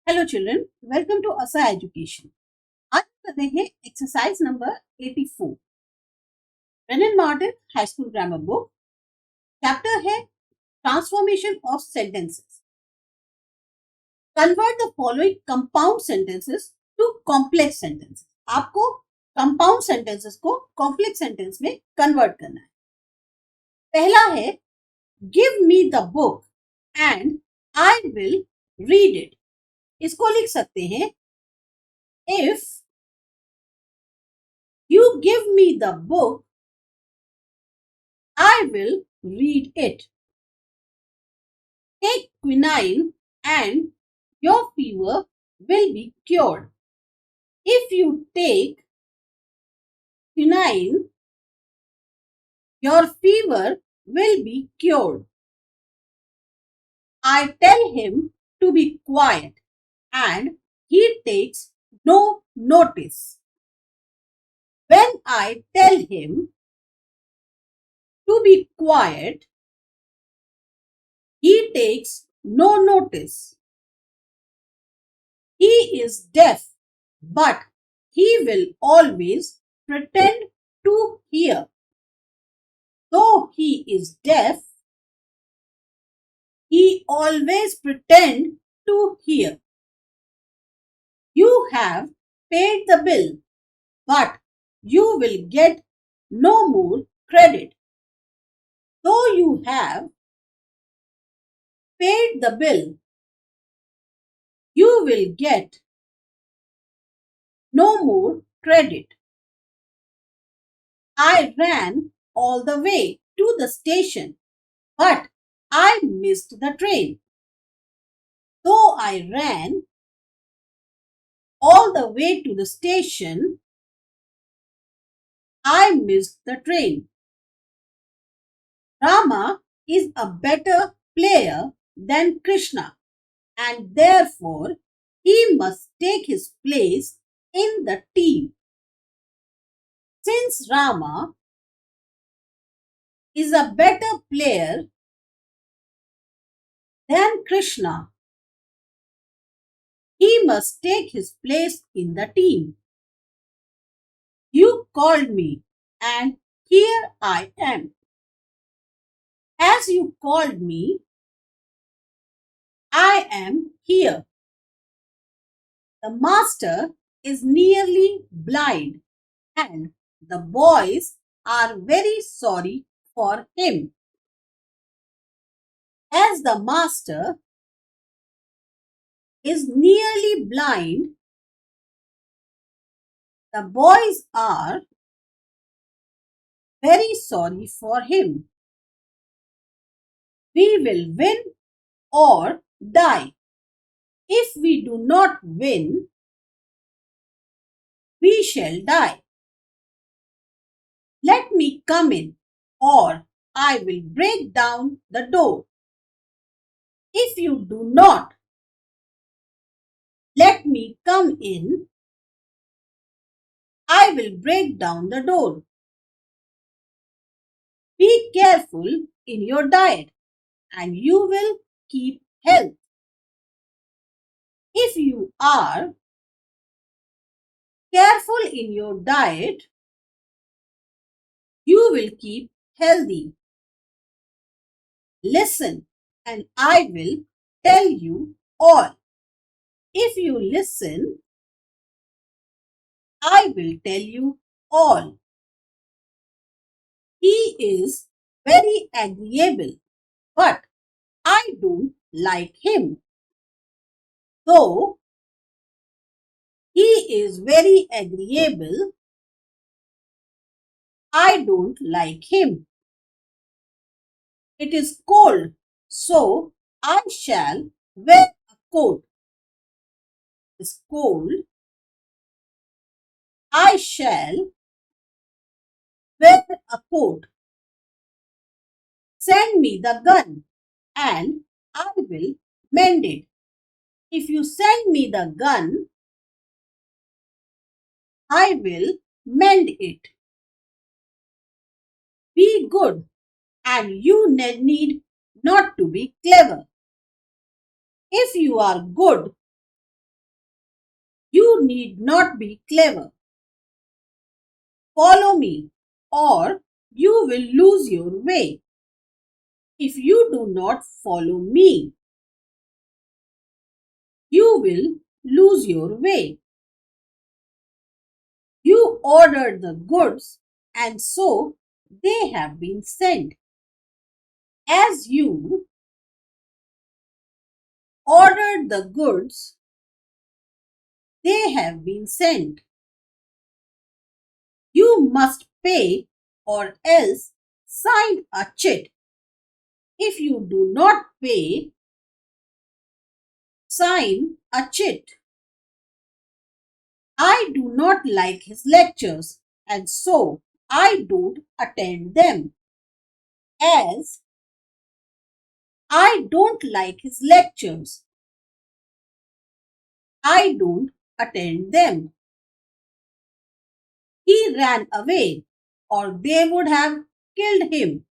Hello children, welcome to Asa education. आज कर रहे हैं exercise number 84 Brennan Martin high school grammar book. Chapter है transformation of sentences. Convert the following compound sentences to complex sentences. आपको compound sentences को complex sentence में convert करना है। पहला है give me the book and I will read it. इसको लिख सकते हैं if you give me the book, I will read it. Take quinine and your fever will be cured. If you take quinine, your fever will be cured. I tell him to be quiet and he takes no notice. When I tell him to be quiet, he takes no notice. He is deaf, but he will always pretend to hear. Though he is deaf, he always pretend to hear. You have paid the bill, but you will get no more credit. Though you have paid the bill, you will get no more credit. I ran all the way to the station, but I missed the train. Though I ran all the way to the station, I missed the train. Rama is a better player than Krishna, and therefore he must take his place in the team. Since Rama is a better player than Krishna, he must take his place in the team. You called me, and here I am. As you called me, I am here. The master is nearly blind, and the boys are very sorry for him. As the master is nearly blind, the boys are very sorry for him. We will win or die. If we do not win, we shall die. Let me come in, or I will break down the door. If you do not let me come in, I will break down the door. Be careful in your diet, and you will keep health. If you are careful in your diet, you will keep healthy. Listen, and I will tell you all. If you listen, I will tell you all. He is very agreeable, but I don't like him. Though he is very agreeable, I don't like him. It is cold, so I shall wear a coat. It is cold, I shall wear a coat. Send me the gun, and I will mend it. If you send me the gun, I will mend it. Be good, and you need not to be clever. If you are good, You need not be clever. Follow me, or you will lose your way if you do not follow me. You will lose your way. You ordered the goods, and so they have been sent. As you ordered the goods, they have been sent. You must pay or else sign a chit. If you do not pay, sign a chit. I do not like his lectures, and so I don't attend them. As I don't like his lectures, I don't attend them. He ran away, or they would have killed him.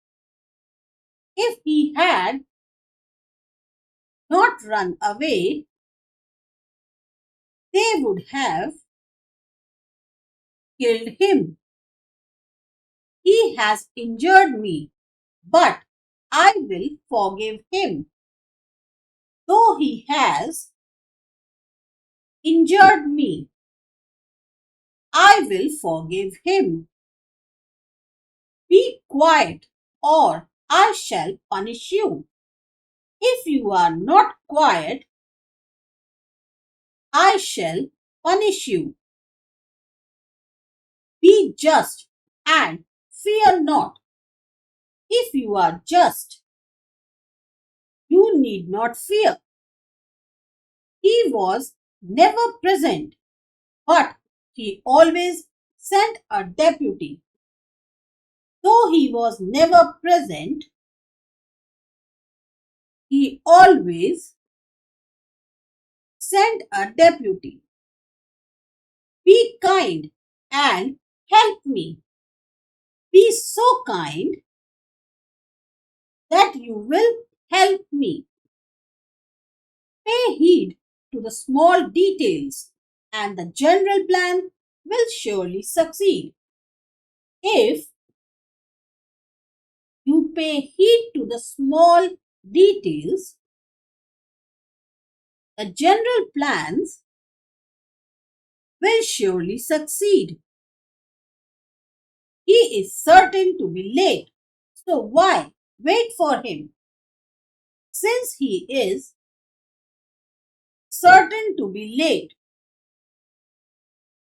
If he had not run away, they would have killed him. He has injured me, but I will forgive him. Though he has injured me, I will forgive him. Be quiet, or I shall punish you. If you are not quiet, I shall punish you. Be just and fear not. If you are just, you need not fear. He was never present, but he always sent a deputy. Though he was never present, he always sent a deputy. Be kind and help me. Be so kind that you will help me. Pay heed to the small details, and the general plan will surely succeed. If you pay heed to the small details, the general plans will surely succeed. He is certain to be late, so why wait for him? Since he is certain to be late,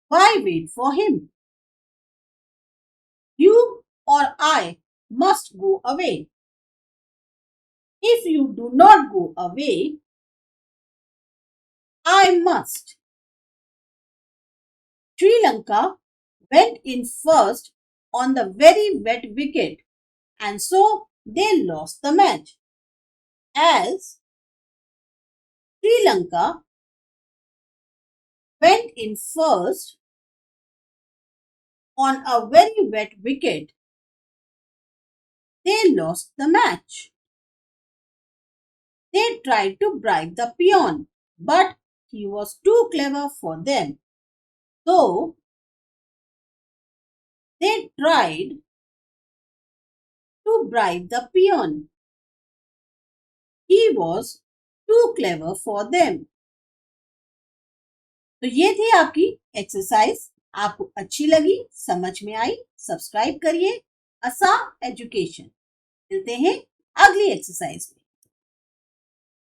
why wait for him? You or I must go away. If you do not go away, I must. Sri Lanka went in first on the very wet wicket, and so they lost the match. As Sri Lanka went in first on a very wet wicket, they lost the match. They tried to bribe the peon, but he was too clever for them. So they tried to bribe the peon. He was too clever for them. तो ये थी आपकी exercise. आपको अच्छी लगी, समझ में आई, subscribe करिए. असा एजुकेशन. मिलते हैं अगली एक्सरसाइज में.